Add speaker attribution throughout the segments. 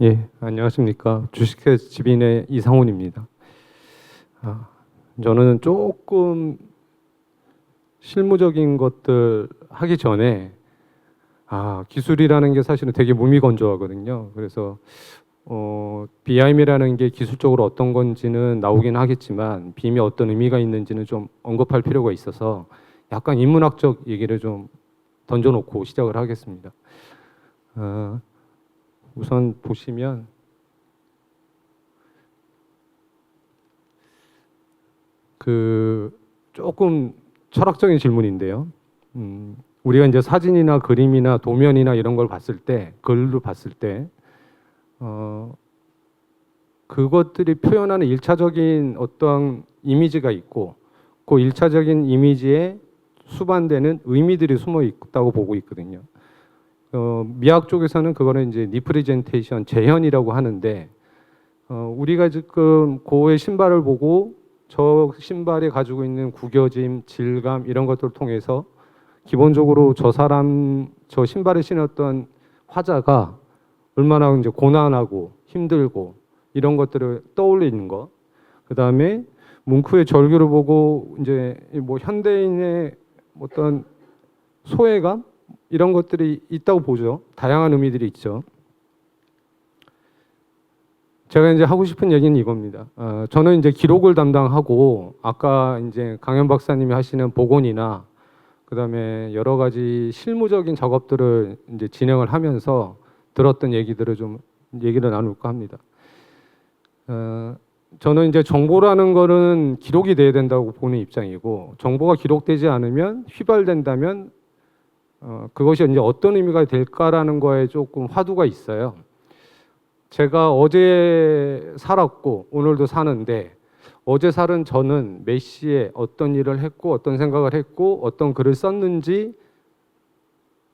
Speaker 1: 예, 안녕하십니까. 주식회사 지빈의 이상훈입니다. 아, 저는 조금 실무적인 것들 하기 전에 기술이라는 게 사실은 되게 무미건조하거든요. 그래서 BIM이라는 게 기술적으로 어떤 건지는 나오긴 하겠지만 BIM이 어떤 의미가 있는지는 좀 언급할 필요가 있어서 약간 인문학적 얘기를 좀 던져놓고 시작을 하겠습니다. 우선 보시면 조금 철학적인 질문인데요. 우리가 이제 사진이나 그림이나 도면이나 이런 걸 봤을 때, 글로 봤을 때, 어, 그것들이 표현하는 일차적인 어떤 이미지가 있고, 그 일차적인 이미지에 수반되는 의미들이 숨어 있다고 보고 있거든요. 미학 쪽에서는 그거는 이제 리프레젠테이션, 재현이라고 하는데, 우리가 지금 고의 신발을 보고 저 신발이 가지고 있는 구겨짐, 질감 이런 것들을 통해서 기본적으로 저 사람 저 신발을 신었던 화자가 얼마나 이제 고난하고 힘들고 이런 것들을 떠올리는 거. 그다음에 뭉크의 절규를 보고 이제 뭐 현대인의 어떤 소외감 이런 것들이 있다고 보죠. 다양한 의미들이 있죠. 제가 이제 하고 싶은 얘기는 이겁니다. 저는 이제 기록을 담당하고 아까 이제 강현 박사님이 하시는 복원이나 그다음에 여러 가지 실무적인 작업들을 이제 진행을 하면서 들었던 얘기들을 좀 얘기를 나눌까 합니다. 저는 이제 정보라는 거는 기록이 돼야 된다고 보는 입장이고 정보가 기록되지 않으면 휘발된다면 그것이 이제 어떤 의미가 될까라는 거에 조금 화두가 있어요. 제가 어제 살았고 오늘도 사는데 어제 살은 저는 몇 시에 어떤 일을 했고 어떤 생각을 했고 어떤 글을 썼는지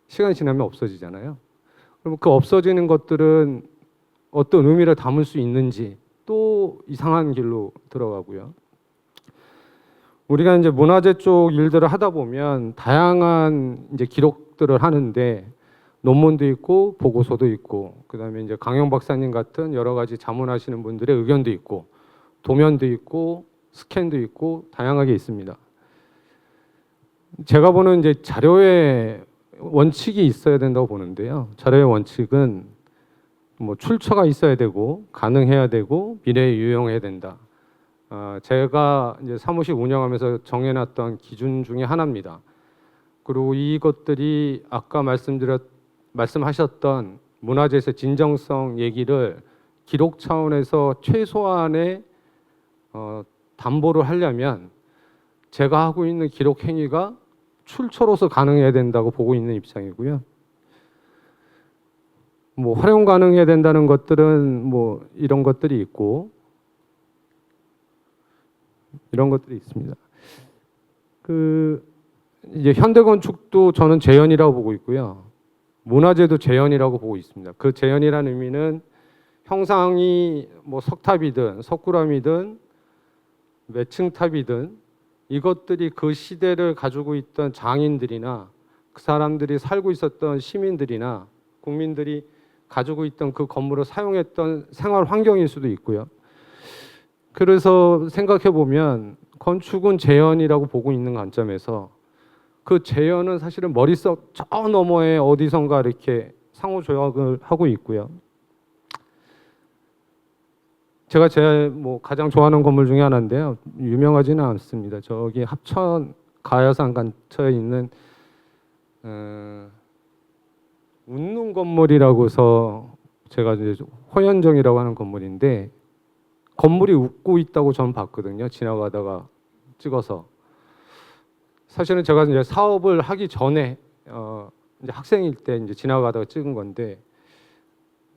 Speaker 1: 시간이 지나면 없어지잖아요. 그럼 그 없어지는 것들은 어떤 의미를 담을 수 있는지 또 이상한 길로 들어가고요. 우리가 이제 문화재 쪽 일들을 하다 보면 다양한 이제 기록들을 하는데 논문도 있고 보고서도 있고 그다음에 이제 강영 박사님 같은 여러 가지 자문하시는 분들의 의견도 있고 도면도 있고 스캔도 있고 다양하게 있습니다. 제가 보는 이제 자료의 원칙이 있어야 된다고 보는데요. 자료의 원칙은 뭐 출처가 있어야 되고 가능해야 되고 미래에 유용해야 된다. 제가 이제 사무실 운영하면서 정해놨던 기준 중에 하나입니다. 그리고 이것들이 아까 말씀하셨던 문화재에서 진정성 얘기를 기록 차원에서 최소한의 담보를 하려면 제가 하고 있는 기록 행위가 출처로서 가능해야 된다고 보고 있는 입장이고요. 뭐 활용 가능해야 된다는 것들은 뭐 이런 것들이 있고 이런 것들이 있습니다. 이제 현대 건축도 저는 재현이라고 보고 있고요. 문화재도 재현이라고 보고 있습니다. 그 재현이라는 의미는 형상이 뭐 석탑이든 석굴암이든 매층탑이든 이것들이 그 시대를 가지고 있던 장인들이나 그 사람들이 살고 있었던 시민들이나 국민들이 가지고 있던 그 건물을 사용했던 생활 환경일 수도 있고요. 그래서 생각해 보면 건축은 재현이라고 보고 있는 관점에서 그 재현은 사실은 머릿속 저 너머에 어디선가 이렇게 상호조약을 하고 있고요. 제가 제 뭐 가장 좋아하는 건물 중에 하나인데요. 유명하지는 않습니다. 저기 합천 가야산 근처에 있는 웃는 건물이라고서 제가 이제 호연정이라고 하는 건물인데 건물이 웃고 있다고 저는 봤거든요. 지나가다가 찍어서. 사실은 제가 이제 사업을 하기 전에 이제 학생일 때 이제 지나가다가 찍은 건데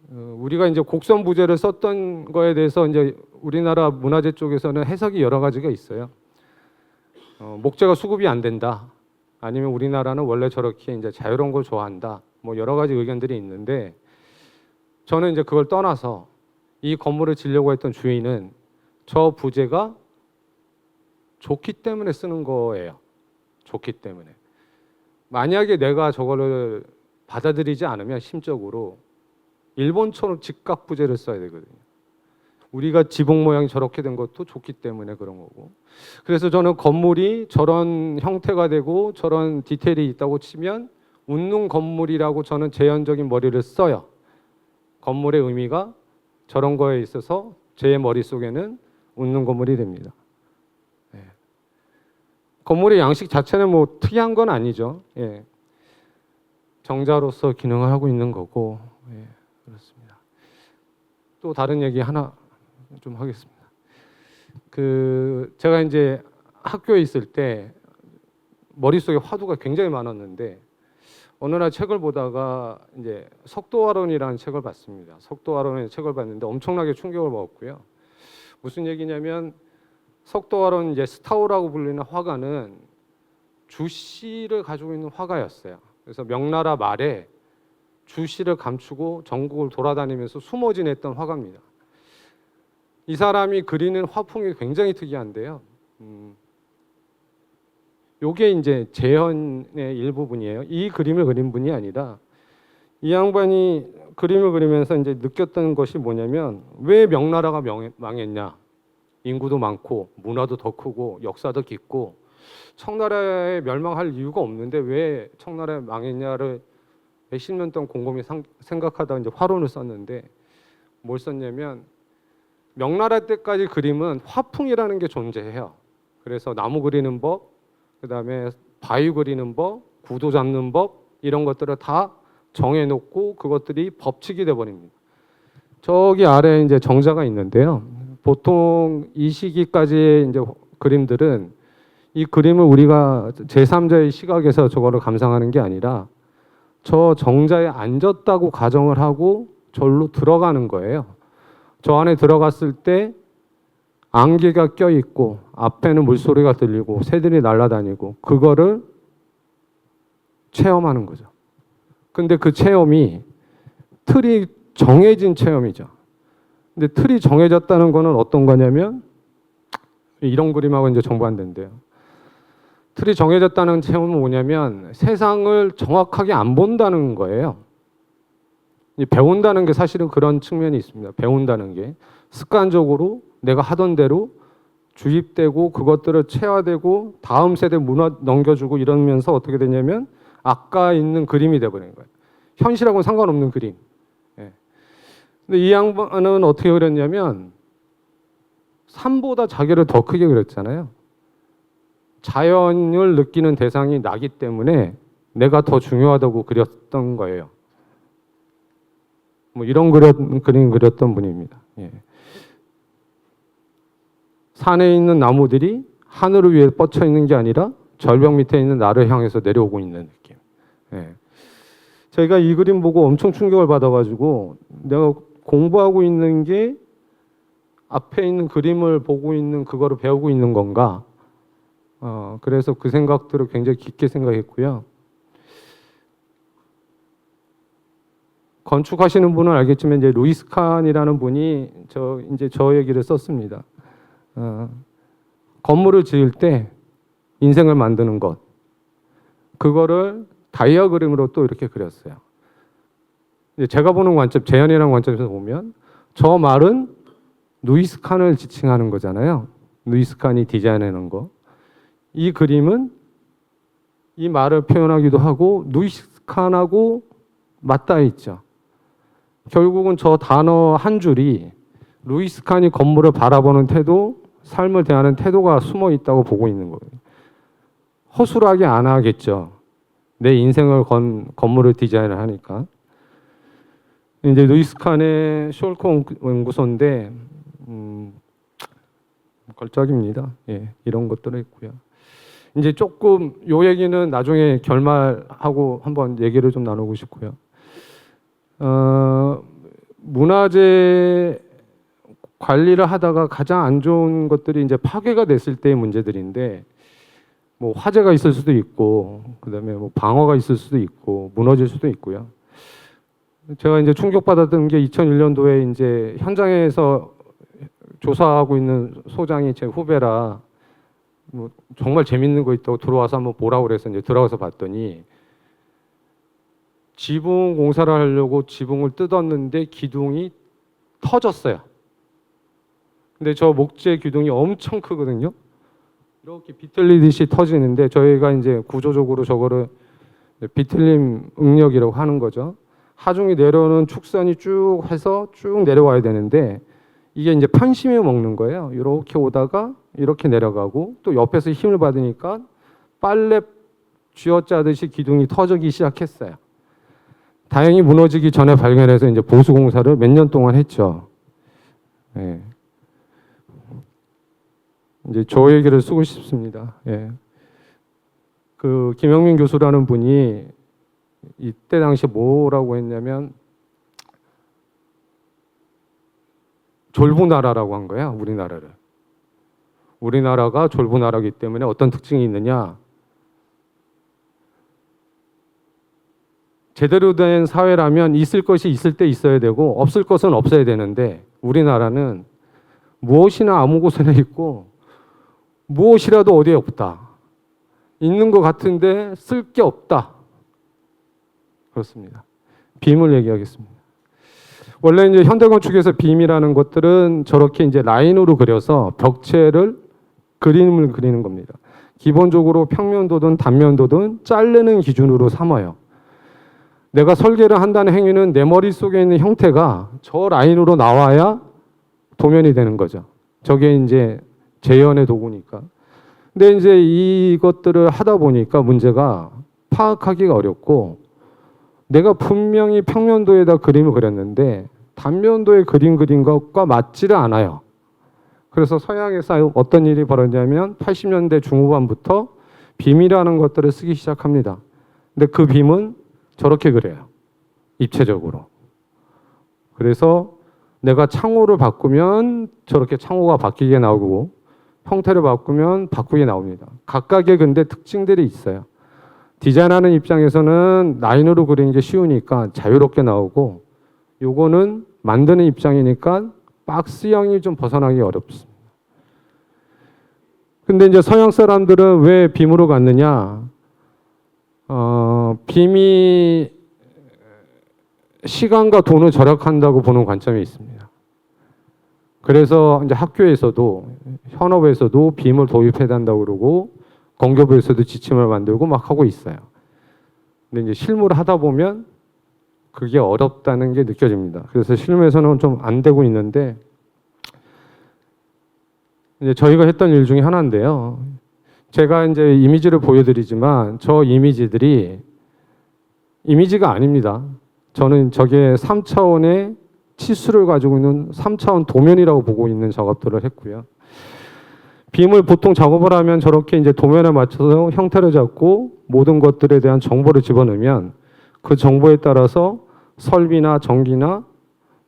Speaker 1: 우리가 이제 곡선 부재를 썼던 거에 대해서 이제 우리나라 문화재 쪽에서는 해석이 여러 가지가 있어요. 목재가 수급이 안 된다. 아니면 우리나라는 원래 저렇게 이제 자유로운 걸 좋아한다. 뭐 여러 가지 의견들이 있는데 저는 이제 그걸 떠나서 이 건물을 지려고 했던 주인은 저 부재가 좋기 때문에 쓰는 거예요. 좋기 때문에. 만약에 내가 저거를 받아들이지 않으면 심적으로 일본처럼 직각부재를 써야 되거든요. 우리가 지붕 모양이 저렇게 된 것도 좋기 때문에 그런 거고. 그래서 저는 건물이 저런 형태가 되고 저런 디테일이 있다고 치면 웃는 건물이라고 저는 제한적인 머리를 써요. 건물의 의미가 저런 거에 있어서 제 머릿속에는 웃는 건물이 됩니다. 예. 건물의 양식 자체는 뭐 특이한 건 아니죠. 예. 정자로서 기능을 하고 있는 거고. 예. 그렇습니다. 또 다른 얘기 하나 좀 하겠습니다. 제가 이제 학교에 있을 때 머릿속에 화두가 굉장히 많았는데 어느 날 책을 보다가 이제 석도화론이라는 책을 봤습니다. 석도화론의 책을 봤는데 엄청나게 충격을 먹었고요. 무슨 얘기냐면 석도화론 이제 스타오라고 불리는 화가는 주씨를 가지고 있는 화가였어요. 그래서 명나라 말에 주씨를 감추고 전국을 돌아다니면서 숨어 지냈던 화가입니다. 이 사람이 그리는 화풍이 굉장히 특이한데요. 요게 이제 재현의 일부분이에요. 이 그림을 그린 분이 아니라 이 양반이 그림을 그리면서 이제 느꼈던 것이 뭐냐면 왜 명나라가 망했냐? 인구도 많고 문화도 더 크고 역사도 깊고 청나라에 멸망할 이유가 없는데 왜 청나라에 망했냐를 몇십 년 동안 곰곰이 생각하다가 이제 화론을 썼는데 뭘 썼냐면 명나라 때까지 그림은 화풍이라는 게 존재해요. 그래서 나무 그리는 법, 그다음에 바위 그리는 법, 구도 잡는 법 이런 것들을 다 정해놓고 그것들이 법칙이 돼버립니다. 저기 아래 이제 정자가 있는데요. 보통 이 시기까지의 이제 그림들은 이 그림을 우리가 제3자의 시각에서 저거를 감상하는 게 아니라 저 정자에 앉았다고 가정을 하고 절로 들어가는 거예요. 저 안에 들어갔을 때 안개가 껴있고 앞에는 물소리가 들리고 새들이 날아다니고 그거를 체험하는 거죠. 근데 그 체험이 틀이 정해진 체험이죠. 근데 틀이 정해졌다는 거는 어떤 거냐면 이런 그림하고 이제 정반대인데요. 틀이 정해졌다는 체험은 뭐냐면 세상을 정확하게 안 본다는 거예요. 배운다는 게 사실은 그런 측면이 있습니다. 배운다는 게 습관적으로 내가 하던 대로 주입되고 그것들을 체화되고 다음 세대 문화 넘겨주고 이러면서 어떻게 되냐면 아까 있는 그림이 돼버린 거예요. 현실하고는 상관없는 그림. 예. 근데 이 양반은 어떻게 그렸냐면 산보다 자기를 더 크게 그렸잖아요. 자연을 느끼는 대상이 나기 때문에 내가 더 중요하다고 그렸던 거예요. 뭐 이런 그림 그렸던 분입니다. 예. 산에 있는 나무들이 하늘을 위해 뻗쳐 있는 게 아니라 절벽 밑에 있는 나를 향해서 내려오고 있는 느낌. 예. 제가 이 그림 보고 엄청 충격을 받아가지고 내가 공부하고 있는 게 앞에 있는 그림을 보고 있는 그거를 배우고 있는 건가? 그래서 그 생각들을 굉장히 깊게 생각했고요. 건축하시는 분은 알겠지만 이제 루이스 칸이라는 분이 저 얘기를 썼습니다. 건물을 지을 때 인생을 만드는 것, 그거를 다이어그램으로 또 이렇게 그렸어요. 제가 보는 관점, 재현이라는 관점에서 보면 저 말은 루이스 칸을 지칭하는 거잖아요. 루이스 칸이 디자인해놓은 거. 이 그림은 이 말을 표현하기도 하고 루이스 칸하고 맞닿아 있죠. 결국은 저 단어 한 줄이 루이스 칸이 건물을 바라보는 태도, 삶을 대하는 태도가 숨어 있다고 보고 있는 거예요. 허술하게 안 하겠죠. 내 인생을 건 건물을 디자인을 하니까. 이제 루이스 칸의 숄코 연구소인데 걸작입니다. 예, 이런 것들을 있고요. 이제 조금 요 얘기는 나중에 결말하고 한번 얘기를 좀 나누고 싶고요. 문화재 관리를 하다가 가장 안 좋은 것들이 이제 파괴가 됐을 때의 문제들인데, 뭐 화재가 있을 수도 있고, 그다음에 뭐 방어가 있을 수도 있고, 무너질 수도 있고요. 제가 이제 충격받았던 게 2001년도에 이제 현장에서 조사하고 있는 소장이 제 후배라 뭐 정말 재밌는 거 있다고 들어와서 한번 보라고 그래서 이제 들어가서 봤더니 지붕 공사를 하려고 지붕을 뜯었는데 기둥이 터졌어요. 근데 저 목재 기둥이 엄청 크거든요. 이렇게 비틀리듯이 터지는데 저희가 이제 구조적으로 저거를 비틀림 응력이라고 하는 거죠. 하중이 내려오는 축선이 쭉 해서 쭉 내려와야 되는데 이게 이제 편심이 먹는 거예요. 이렇게 오다가 이렇게 내려가고 또 옆에서 힘을 받으니까 빨래 쥐어짜듯이 기둥이 터지기 시작했어요. 다행히 무너지기 전에 발견해서 이제 보수 공사를 몇 년 동안 했죠. 예. 이제 저 얘기를 쓰고 싶습니다. 예. 그 김영민 교수라는 분이 이때 당시 뭐라고 했냐면 졸부나라라고 한 거야, 우리나라를. 우리나라가 졸부나라이기 때문에 어떤 특징이 있느냐? 제대로 된 사회라면 있을 것이 있을 때 있어야 되고 없을 것은 없어야 되는데 우리나라는 무엇이나 아무 곳에나 있고 무엇이라도 어디에 없다. 있는 것 같은데 쓸 게 없다. 그렇습니다. 빔을 얘기하겠습니다. 원래 이제 현대건축에서 빔이라는 것들은 저렇게 이제 라인으로 그려서 벽체를 그림을 그리는 겁니다. 기본적으로 평면도든 단면도든 자르는 기준으로 삼아요. 내가 설계를 한다는 행위는 내 머릿속에 있는 형태가 저 라인으로 나와야 도면이 되는 거죠. 저게 이제 재현의 도구니까. 근데 이제 이것들을 하다 보니까 문제가 파악하기가 어렵고 내가 분명히 평면도에다 그림을 그렸는데 단면도에 그림 그린 것과 맞지를 않아요. 그래서 서양에서 어떤 일이 벌어졌냐면 80년대 중후반부터 빔이라는 것들을 쓰기 시작합니다. 근데 그 빔은 저렇게 그래요. 입체적으로. 그래서 내가 창호를 바꾸면 저렇게 창호가 바뀌게 나오고 형태를 바꾸면 바꾸게 나옵니다. 각각의 근데 특징들이 있어요. 디자인하는 입장에서는 라인으로 그리는 게 쉬우니까 자유롭게 나오고 요거는 만드는 입장이니까 박스형이 좀 벗어나기 어렵습니다. 근데 이제 서양 사람들은 왜 빔으로 갔느냐? 빔이 시간과 돈을 절약한다고 보는 관점이 있습니다. 그래서 이제 학교에서도 현업에서도 빔을 도입해야 된다고 그러고 공교부에서도 지침을 만들고 막 하고 있어요. 근데 이제 실무를 하다 보면 그게 어렵다는 게 느껴집니다. 그래서 실무에서는 좀 안 되고 있는데 이제 저희가 했던 일 중에 하나인데요. 제가 이제 이미지를 보여드리지만 저 이미지들이 이미지가 아닙니다. 저는 저게 3차원의 치수를 가지고 있는 3차원 도면이라고 보고 있는 작업들을 했고요. 빔을 보통 작업을 하면 저렇게 이제 도면에 맞춰서 형태를 잡고 모든 것들에 대한 정보를 집어넣으면 그 정보에 따라서 설비나 전기나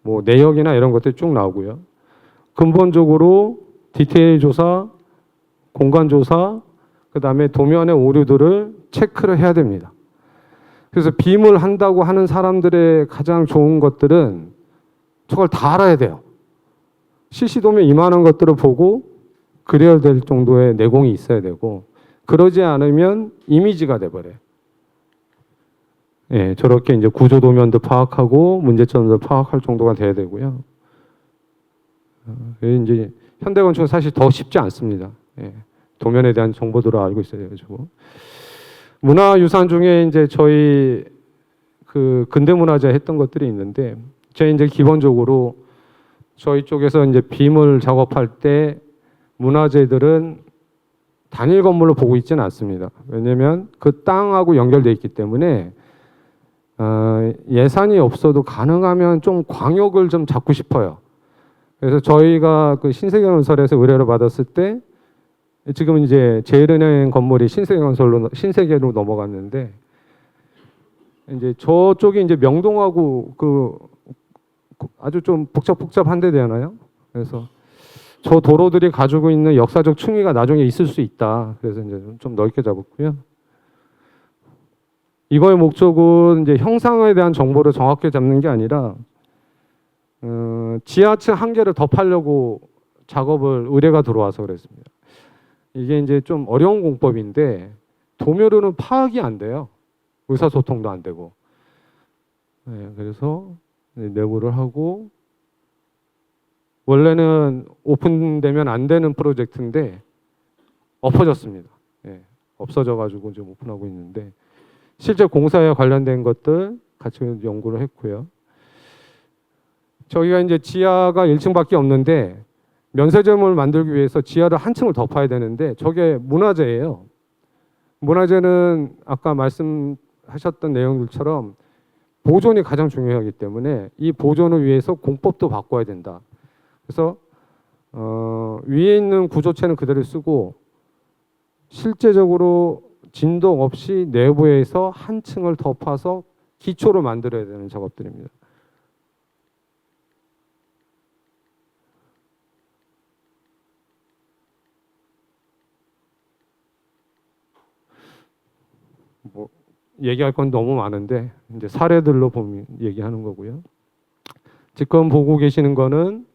Speaker 1: 뭐 내역이나 이런 것들이 쭉 나오고요. 근본적으로 디테일 조사, 공간 조사, 그 다음에 도면의 오류들을 체크를 해야 됩니다. 그래서 빔을 한다고 하는 사람들의 가장 좋은 것들은 저걸 다 알아야 돼요. 실시도면 이만한 것들을 보고 그려야 될 정도의 내공이 있어야 되고 그러지 않으면 이미지가 돼버려요. 예, 저렇게 이제 구조도면도 파악하고 문제점도 파악할 정도가 돼야 되고요. 이제 현대건축은 사실 더 쉽지 않습니다. 예, 도면에 대한 정보들을 알고 있어야 되고 문화유산 중에 이제 저희 그 근대문화재 했던 것들이 있는데 저희 이제 기본적으로 저희 쪽에서 이제 빔을 작업할 때 문화재들은 단일 건물로 보고 있지는 않습니다. 왜냐하면 그 땅하고 연결되어 있기 때문에 예산이 없어도 가능하면 좀 광역을 좀 잡고 싶어요. 그래서 저희가 그 신세계건설에서 의뢰를 받았을 때 지금 이제 제일은행 건물이 신세계로 넘어갔는데 이제 저쪽이 이제 명동하고 그 아주 좀 복잡한 데 되잖아요. 그래서 저 도로들이 가지고 있는 역사적 충의가 나중에 있을 수 있다. 그래서 이제 좀 넓게 잡았고요. 이거의 목적은 이제 형상에 대한 정보를 정확하게 잡는 게 아니라 지하층 한 개를 더 파려고 작업을 의뢰가 들어와서 그랬습니다. 이게 이제 좀 어려운 공법인데 도면으로는 파악이 안 돼요. 의사소통도 안 되고. 네, 그래서 내부를 하고 원래는 오픈되면 안 되는 프로젝트인데 엎어졌습니다. 예, 없어져가지고 좀 오픈하고 있는데 실제 공사에 관련된 것들 같이 연구를 했고요. 저희가 이제 지하가 1층밖에 없는데 면세점을 만들기 위해서 지하를 한 층을 덮어야 되는데 저게 문화재예요. 문화재는 아까 말씀하셨던 내용들처럼 보존이 가장 중요하기 때문에 이 보존을 위해서 공법도 바꿔야 된다. 그래서 위에 있는 구조체는 그대로 쓰고 실제적으로 진동 없이 내부에서 한 층을 덮어서 기초로 만들어야 되는 작업들입니다. 뭐 얘기할 건 너무 많은데 이제 사례들로 보면 얘기하는 거고요. 지금 보고 계시는 거는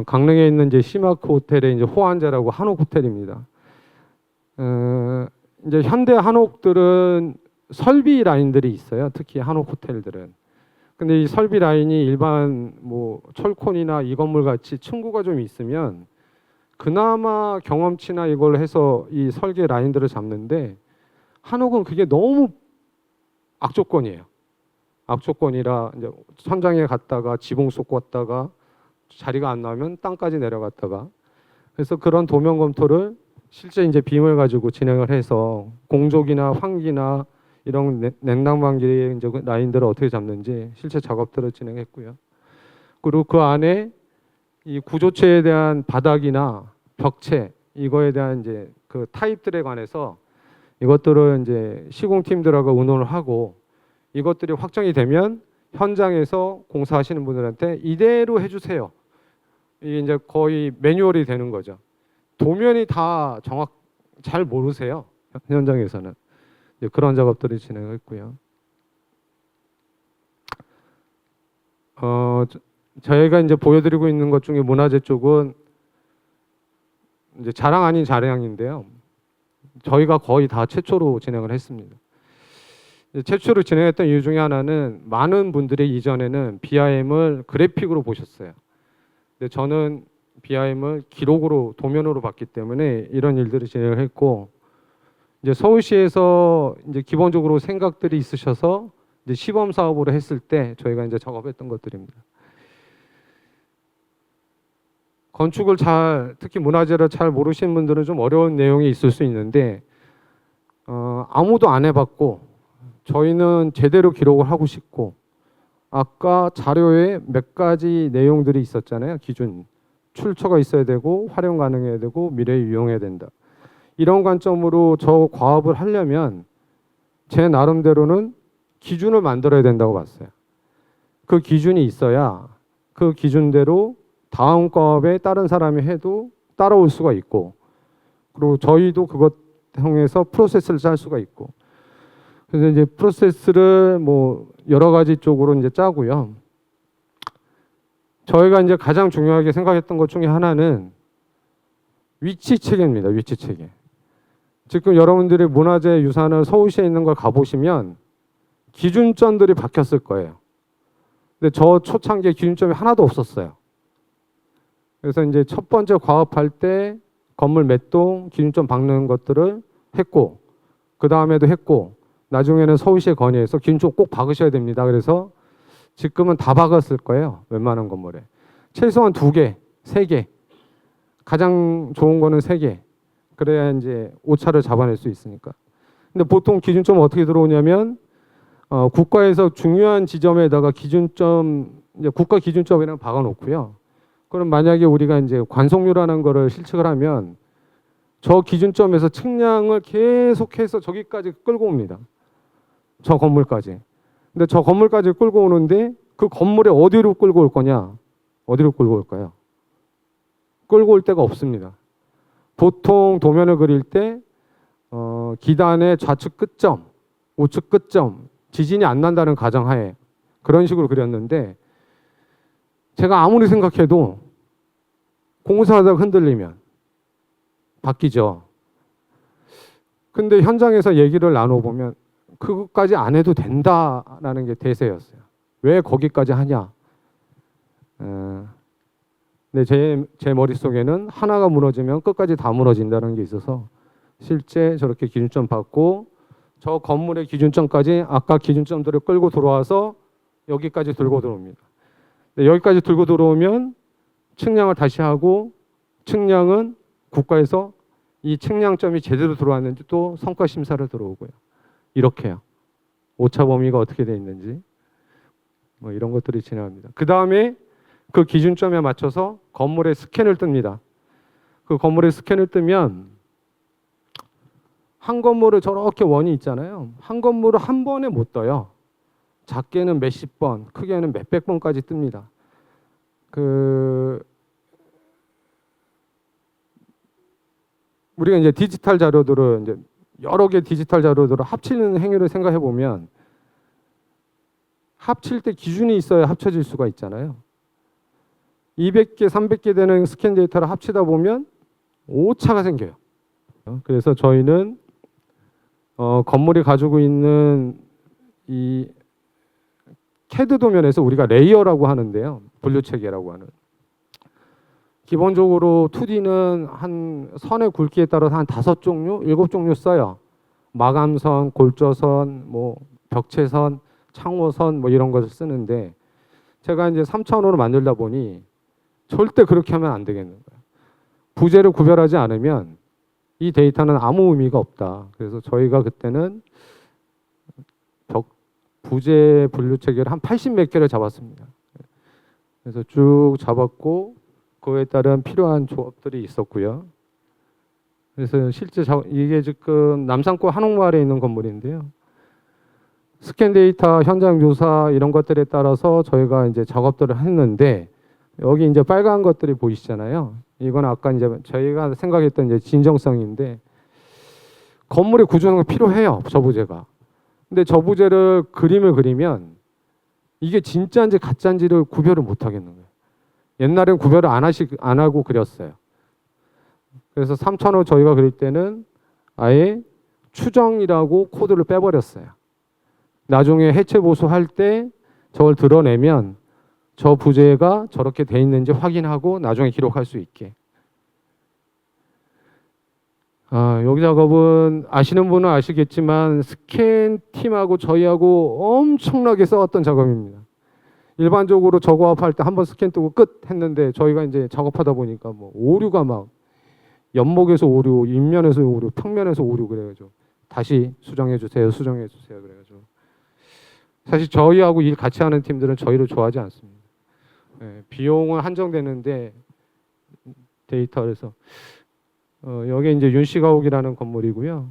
Speaker 1: 강릉에 있는 이제 시마크 호텔의 이제 호환제라고 한옥 호텔입니다. 이제 현대 한옥들은 설비 라인들이 있어요. 특히 한옥 호텔들은. 근데 이 설비 라인이 일반 뭐 철콘이나 이 건물 같이 층고가 좀 있으면 그나마 경험치나 이걸 해서 이 설계 라인들을 잡는데 한옥은 그게 너무 악조건이에요. 악조건이라 이제 천장에 갔다가 지붕 속 갔다가 자리가 안 나오면 땅까지 내려갔다가 그래서 그런 도면 검토를 실제 이제 빔을 가지고 진행을 해서 공족이나 환기나 이런 냉난방기의 이제 라인들을 어떻게 잡는지 실제 작업들을 진행했고요. 그리고 그 안에 이 구조체에 대한 바닥이나 벽체 이거에 대한 이제 그 타입들에 관해서 이것들을 이제 시공팀들하고 의논을 하고 이것들이 확정이 되면 현장에서 공사하시는 분들한테 이대로 해주세요. 이게 이제 거의 매뉴얼이 되는 거죠. 도면이 다 잘 모르세요. 현장에서는. 그런 작업들을 진행했고요. 저희가 이제 보여드리고 있는 것 중에 문화재 쪽은 이제 자랑 아닌 자랑인데요. 저희가 거의 다 최초로 진행을 했습니다. 최초로 진행했던 이유 중에 하나는 많은 분들이 이전에는 BIM을 그래픽으로 보셨어요. 근데 저는 BIM을 기록으로 도면으로 봤기 때문에 이런 일들을 진행을 했고 이제 서울시에서 이제 기본적으로 생각들이 있으셔서 이제 시범 사업으로 했을 때 저희가 이제 작업했던 것들입니다. 건축을 특히 문화재를 잘 모르시는 분들은 좀 어려운 내용이 있을 수 있는데 아무도 안 해봤고 저희는 제대로 기록을 하고 싶고 아까 자료에 몇 가지 내용들이 있었잖아요. 기준 출처가 있어야 되고 활용 가능해야 되고 미래에 유용해야 된다. 이런 관점으로 저 과업을 하려면 제 나름대로는 기준을 만들어야 된다고 봤어요. 그 기준이 있어야 그 기준대로 다음 과업에 다른 사람이 해도 따라올 수가 있고 그리고 저희도 그것 통해서 프로세스를 짤 수가 있고 그래서 이제 프로세스를 뭐 여러 가지 쪽으로 이제 짜고요. 저희가 이제 가장 중요하게 생각했던 것 중에 하나는 위치 체계입니다. 위치 체계. 지금 여러분들이 문화재 유산을 서울시에 있는 걸 가보시면 기준점들이 바뀌었을 거예요. 근데 저 초창기에 기준점이 하나도 없었어요. 그래서 이제 첫 번째 과업할 때 건물 몇 동 기준점 박는 것들을 했고 그 다음에도 했고 나중에는 서울시에 건의해서 기준점 꼭 박으셔야 됩니다. 그래서 지금은 다 박았을 거예요. 웬만한 건물에. 최소한 2개, 3개. 가장 좋은 거는 3개. 그래야 이제 오차를 잡아낼 수 있으니까. 근데 보통 기준점은 어떻게 들어오냐면 국가에서 중요한 지점에다가 기준점, 이제 국가 기준점이랑 박아놓고요. 그럼 만약에 우리가 이제 관속류라는 거를 실측을 하면 저 기준점에서 측량을 계속해서 저기까지 끌고 옵니다. 저 건물까지. 근데 저 건물까지 끌고 오는데 그 건물에 어디로 끌고 올 거냐? 어디로 끌고 올까요? 끌고 올 데가 없습니다. 보통 도면을 그릴 때 기단의 좌측 끝점, 우측 끝점, 지진이 안 난다는 가정하에 그런 식으로 그렸는데 제가 아무리 생각해도 공사하다가 흔들리면 바뀌죠. 근데 현장에서 얘기를 나눠보면 그것까지 안 해도 된다라는 게 대세였어요. 왜 거기까지 하냐? 근데 제 머릿속에는 하나가 무너지면 끝까지 다 무너진다는 게 있어서 실제 저렇게 기준점 받고 저 건물의 기준점까지 아까 기준점들을 끌고 들어와서 여기까지 들고 들어옵니다. 근데 여기까지 들고 들어오면 측량을 다시 하고 측량은 국가에서 이 측량점이 제대로 들어왔는지 또 성과 심사를 들어오고요. 이렇게요. 오차 범위가 어떻게 돼 있는지 뭐 이런 것들이 진행합니다. 그 다음에 그 기준점에 맞춰서 건물에 스캔을 뜹니다. 그 건물에 스캔을 뜨면 한 건물을 저렇게 원이 있잖아요. 한 건물을 한 번에 못 떠요. 작게는 몇십 번, 크게는 몇백 번까지 뜹니다. 우리가 이제 디지털 자료들을 이제 여러 개 디지털 자료들을 합치는 행위를 생각해 보면 합칠 때 기준이 있어야 합쳐질 수가 있잖아요. 200개, 300개 되는 스캔 데이터를 합치다 보면 오차가 생겨요. 그래서 저희는 건물이 가지고 있는 이 CAD 도면에서 우리가 레이어라고 하는데요. 분류 체계라고 하는. 기본적으로 2D는 한 선의 굵기에 따라서 한 5종류, 7종류 써요. 마감선, 골조선, 뭐 벽체선, 창호선 뭐 이런 것을 쓰는데 제가 이제 3차원으로 만들다 보니 절대 그렇게 하면 안 되겠는 거예요. 부재를 구별하지 않으면 이 데이터는 아무 의미가 없다. 그래서 저희가 그때는 부재 분류 체계를 한 80 몇 개를 잡았습니다. 그래서 쭉 잡았고 그에 따른 필요한 조합들이 있었고요. 그래서 실제 이게 지금 남산구 한옥마을에 있는 건물인데요. 스캔 데이터, 현장 조사 이런 것들에 따라서 저희가 이제 작업들을 했는데 여기 이제 빨간 것들이 보이시잖아요. 이건 아까 이제 저희가 생각했던 이제 진정성인데 건물의 구조는 필요해요. 저부재가. 근데 저부재를 그림을 그리면 이게 진짜인지 가짜인지를 구별을 못 하겠는 거예요. 옛날엔 구별을 안 하고 그렸어요. 그래서 3,000호 저희가 그릴 때는 아예 추정이라고 코드를 빼버렸어요. 나중에 해체 보수할 때 저걸 드러내면 저 부재가 저렇게 돼 있는지 확인하고 나중에 기록할 수 있게. 여기 작업은 아시는 분은 아시겠지만 스캔 팀하고 저희하고 엄청나게 싸웠던 작업입니다. 일반적으로 저거합할 때 한번 스캔 뜨고 끝 했는데 저희가 이제 작업하다 보니까 뭐 오류가 막 연목에서 오류, 인면에서 오류, 평면에서 오류 그래가지고 다시 수정해 주세요, 수정해 주세요 그래가지고 사실 저희하고 일 같이 하는 팀들은 저희를 좋아하지 않습니다. 비용은 한정되는데 데이터에서 여기 이제 윤씨가옥이라는 건물이고요.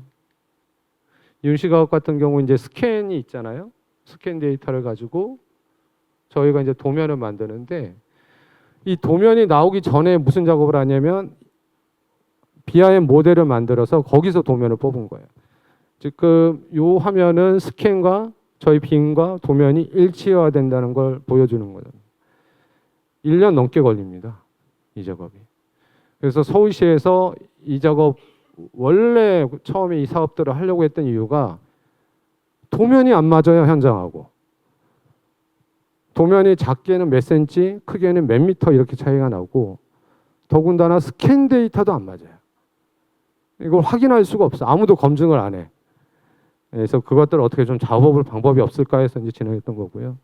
Speaker 1: 윤씨가옥 같은 경우 이제 스캔이 있잖아요. 스캔 데이터를 가지고 저희가 이제 도면을 만드는데 이 도면이 나오기 전에 무슨 작업을 하냐면 BIM 모델을 만들어서 거기서 도면을 뽑은 거예요. 지금 이 화면은 스캔과 저희 빔과 도면이 일치화된다는 걸 보여주는 거죠. 1년 넘게 걸립니다. 이 작업이. 그래서 서울시에서 이 작업 원래 처음에 이 사업들을 하려고 했던 이유가 도면이 안 맞아요. 현장하고. 도면이 작게는 몇 센치, 크게는 몇 미터 이렇게 차이가 나고 더군다나 스캔 데이터도 안 맞아요. 이걸 확인할 수가 없어. 아무도 검증을 안 해. 그래서 그것들을 어떻게 좀 작업을 방법이 없을까 해서 이제 진행했던 거고요.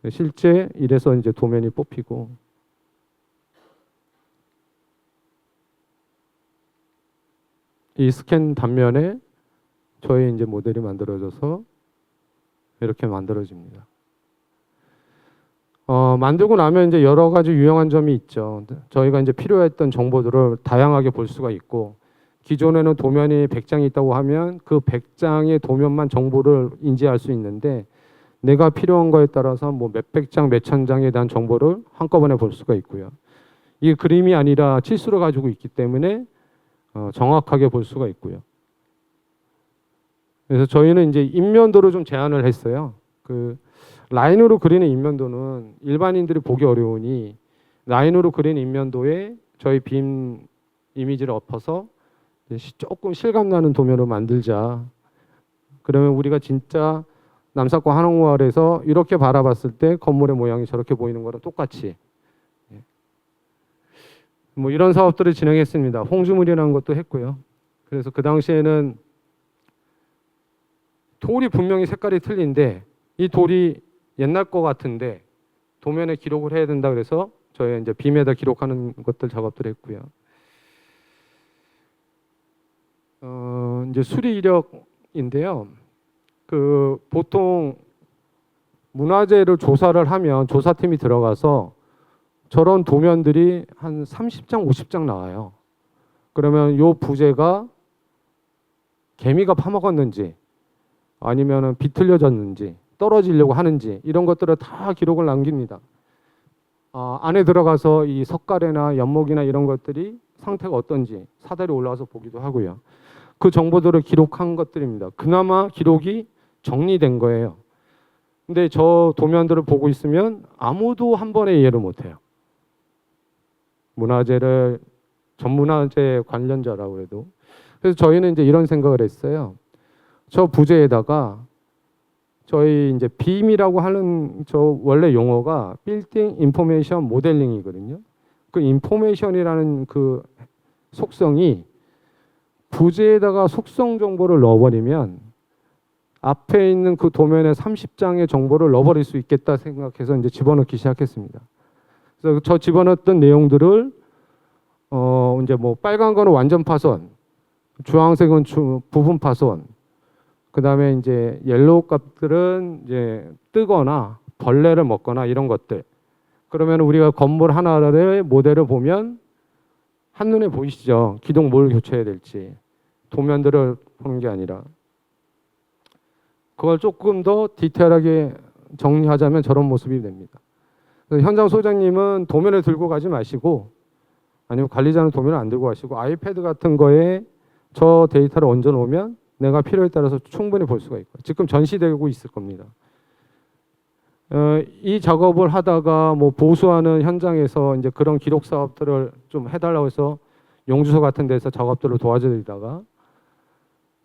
Speaker 1: 실제 이래서 이제 도면이 뽑히고 이 스캔 단면에 저희 이제 모델이 만들어져서 이렇게 만들어집니다. 만들고 나면 이제 여러 가지 유용한 점이 있죠. 저희가 이제 필요했던 정보들을 다양하게 볼 수가 있고 기존에는 도면이 100장이 있다고 하면 그 100장의 도면만 정보를 인지할 수 있는데 내가 필요한 거에 따라서 뭐 몇백 장, 몇천 장에 대한 정보를 한꺼번에 볼 수가 있고요. 이게 그림이 아니라 치수를 가지고 있기 때문에 정확하게 볼 수가 있고요. 그래서 저희는 이제 인면도를 좀 제한을 했어요. 그 라인으로 그리는 인면도는 일반인들이 보기 어려우니 라인으로 그리는 인면도에 저희 빔 이미지를 엎어서 조금 실감 나는 도면으로 만들자. 그러면 우리가 진짜 남사권 한옥마을에서 이렇게 바라봤을 때 건물의 모양이 저렇게 보이는 거랑 똑같이 뭐 이런 사업들을 진행했습니다. 홍주물이라는 것도 했고요. 그래서 그 당시에는 돌이 분명히 색깔이 틀린데 이 돌이 옛날 거 같은데 도면에 기록을 해야 된다 그래서 저희 이제 빔에다 기록하는 것들 작업들을 했고요. 이제 수리 이력인데요. 그 보통 문화재를 조사를 하면 조사팀이 들어가서 저런 도면들이 한 30장, 50장 나와요. 그러면 요 부재가 개미가 파먹었는지 아니면은 비틀려졌는지 떨어지려고 하는지 이런 것들을 다 기록을 남깁니다. 안에 들어가서 이 석가래나 연목이나 이런 것들이 상태가 어떤지 사다리 올라와서 보기도 하고요. 그 정보들을 기록한 것들입니다. 그나마 기록이 정리된 거예요. 근데 저 도면들을 보고 있으면 아무도 한 번에 이해를 못해요. 문화재를 전문화재 관련자라고 해도. 그래서 저희는 이제 이런 생각을 했어요. 저 부재에다가 저희 이제 빔이라고 하는 저 원래 용어가 빌딩 인포메이션 모델링이거든요. 그 인포메이션이라는 그 속성이 부재에다가 속성 정보를 넣어버리면 앞에 있는 그 도면에 30장의 정보를 넣어버릴 수 있겠다 생각해서 이제 집어넣기 시작했습니다. 그래서 저 집어넣었던 내용들을 이제 뭐 빨간 거는 완전 파손, 주황색은 부분 파손, 그 다음에 이제 옐로우 값들은 이제 뜨거나 벌레를 먹거나 이런 것들. 그러면 우리가 건물 하나의 모델을 보면 한눈에 보이시죠? 기둥 뭘 교체해야 될지. 도면들을 보는 게 아니라. 그걸 조금 더 디테일하게 정리하자면 저런 모습이 됩니다. 현장 소장님은 도면을 들고 가지 마시고 아니면 관리자는 도면을 안 들고 가시고 아이패드 같은 거에 저 데이터를 얹어 놓으면 내가 필요에 따라서 충분히 볼 수가 있고 지금 전시되고 있을 겁니다. 이 작업을 하다가 뭐 보수하는 현장에서 이제 그런 기록 사업들을 좀 해달라고 해서 용주소 같은 데서 작업들을 도와드리다가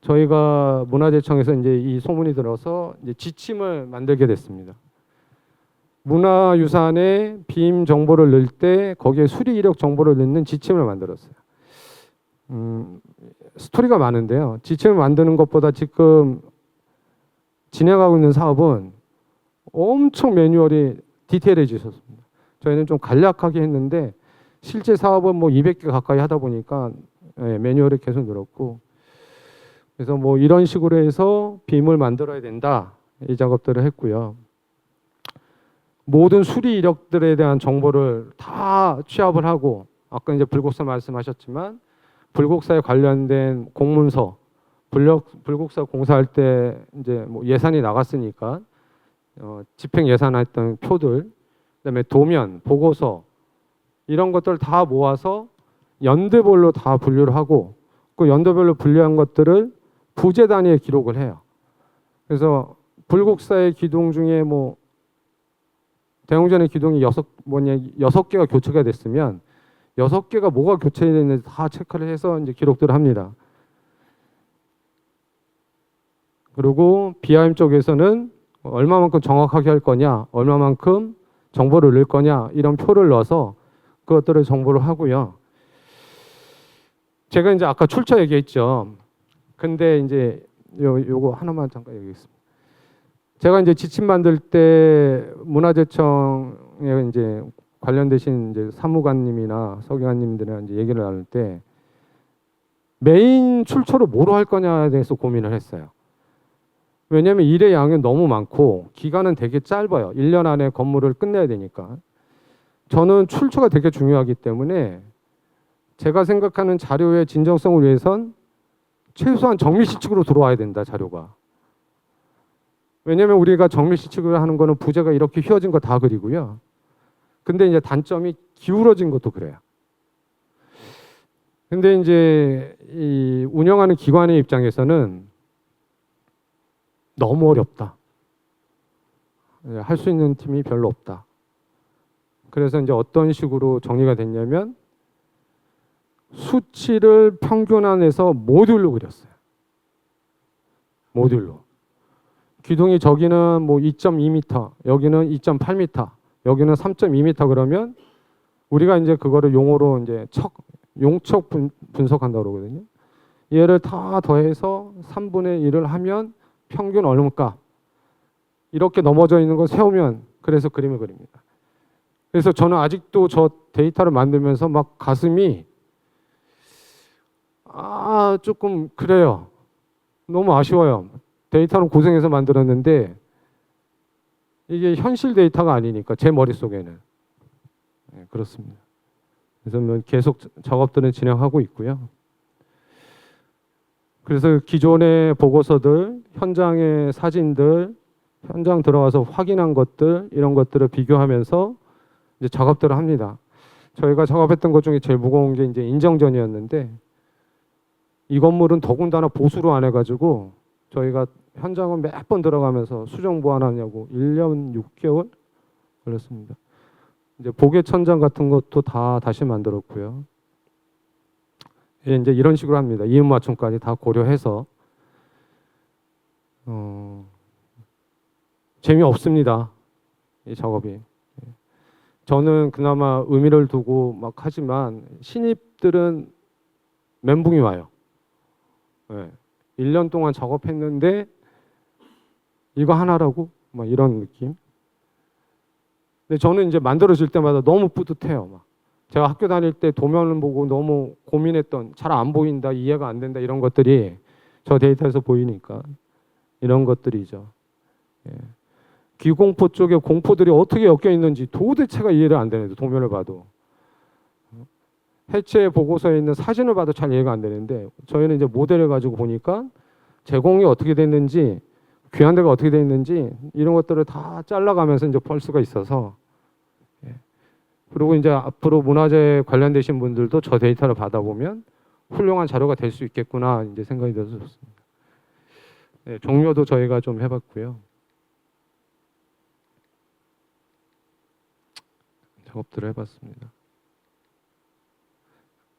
Speaker 1: 저희가 문화재청에서 이제 이 소문이 들어서 이제 지침을 만들게 됐습니다. 문화유산에 빔 정보를 넣을 때 거기에 수리 이력 정보를 넣는 지침을 만들었어요. 스토리가 많은데요. 지침을 만드는 것보다 지금 진행하고 있는 사업은 엄청 매뉴얼이 디테일해지셨습니다. 저희는 좀 간략하게 했는데 실제 사업은 뭐 200개 가까이 하다 보니까 매뉴얼이 계속 늘었고 그래서 뭐 이런 식으로 해서 빔을 만들어야 된다 이 작업들을 했고요. 모든 수리 이력들에 대한 정보를 다 취합을 하고 아까 이제 불국사 말씀하셨지만 불국사에 관련된 공문서, 불국사 공사할 때 이제 뭐 예산이 나갔으니까 집행 예산했던 표들, 그다음에 도면, 보고서 이런 것들 다 모아서 연도별로 다 분류를 하고 그 연도별로 분류한 것들을 부재 단위에 기록을 해요. 그래서 불국사의 기둥 중에 뭐 대웅전의 기둥이 6개가 교체가 됐으면 6개가 뭐가 교체됐는지 다 체크를 해서 이제 기록들을 합니다. 그리고 BIM 쪽에서는 얼마만큼 정확하게 할 거냐, 얼마만큼 정보를 넣을 거냐 이런 표를 넣어서 그것들을 정보를 하고요. 제가 이제 아까 출처 얘기했죠. 근데 이제 요거 하나만 잠깐 얘기하겠습니다. 제가 이제 지침 만들 때 문화재청에 이제 관련되신 이제 사무관님이나 서기관님들이랑 이제 얘기를 나눌 때 메인 출처를 뭐로 할 거냐에 대해서 고민을 했어요. 왜냐하면 일의 양이 너무 많고 기간은 되게 짧아요. 1년 안에 건물을 끝내야 되니까. 저는 출처가 되게 중요하기 때문에 제가 생각하는 자료의 진정성을 위해선 최소한 정밀시측으로 들어와야 된다, 자료가. 왜냐하면 우리가 정밀시측을 하는 거는 부재가 이렇게 휘어진 거 다 그리고요. 근데 이제 단점이 기울어진 것도 그래요. 근데 이제 이 운영하는 기관의 입장에서는 너무 어렵다. 할 수 있는 팀이 별로 없다. 그래서 이제 어떤 식으로 정리가 됐냐면 수치를 평균화해서 모듈로 그렸어요. 모듈로. 기둥이 저기는 뭐 2.2m, 여기는 2.8m, 여기는 3.2m 그러면 우리가 이제 그거를 용어로 이제 용척 분석한다고 그러거든요. 얘를 다 더해서 3분의 1을 하면 평균 얼음값. 이렇게 넘어져 있는 거 세우면 그래서 그림을 그립니다. 그래서 저는 아직도 저 데이터를 만들면서 막 가슴이 조금 그래요. 너무 아쉬워요. 데이터는 고생해서 만들었는데 이게 현실 데이터가 아니니까 제 머릿속에는. 네, 그렇습니다. 그래서 뭐 계속 작업들은 진행하고 있고요. 그래서 기존의 보고서들, 현장의 사진들, 현장 들어와서 확인한 것들 이런 것들을 비교하면서 이제 작업들을 합니다. 저희가 작업했던 것 중에 제일 무거운 게 이제 인정전이었는데 이 건물은 더군다나 보수로 안 해가지고 저희가 현장은 몇 번 들어가면서 수정 보완하냐고 1년 6개월 걸렸습니다. 이제 보개 천장 같은 것도 다 다시 만들었고요. 예, 이제 이런 식으로 합니다. 이음 맞춤까지 다 고려해서 재미없습니다. 이 작업이. 저는 그나마 의미를 두고 막 하지만 신입들은 멘붕이 와요. 네. 1년 동안 작업했는데 이거 하나라고? 막 이런 느낌. 근데 저는 이제 만들어질 때마다 너무 뿌듯해요. 막. 제가 학교 다닐 때 도면을 보고 너무 고민했던 잘 안 보인다, 이해가 안 된다 이런 것들이 저 데이터에서 보이니까 이런 것들이죠. 예. 귀공포 쪽에 공포들이 어떻게 엮여 있는지 도대체가 이해가 안 되는데 도면을 봐도 해체 보고서에 있는 사진을 봐도 잘 이해가 안 되는데 저희는 이제 모델을 가지고 보니까 제공이 어떻게 됐는지 귀환대가 어떻게 돼 있는지 이런 것들을 다 잘라가면서 이제 볼 수가 있어서 예. 그리고 이제 앞으로 문화재 관련되신 분들도 저 데이터를 받아보면 훌륭한 자료가 될 수 있겠구나 이제 생각이 들어서 좋습니다. 네, 종료도 저희가 좀 해봤고요. 작업들을 해봤습니다.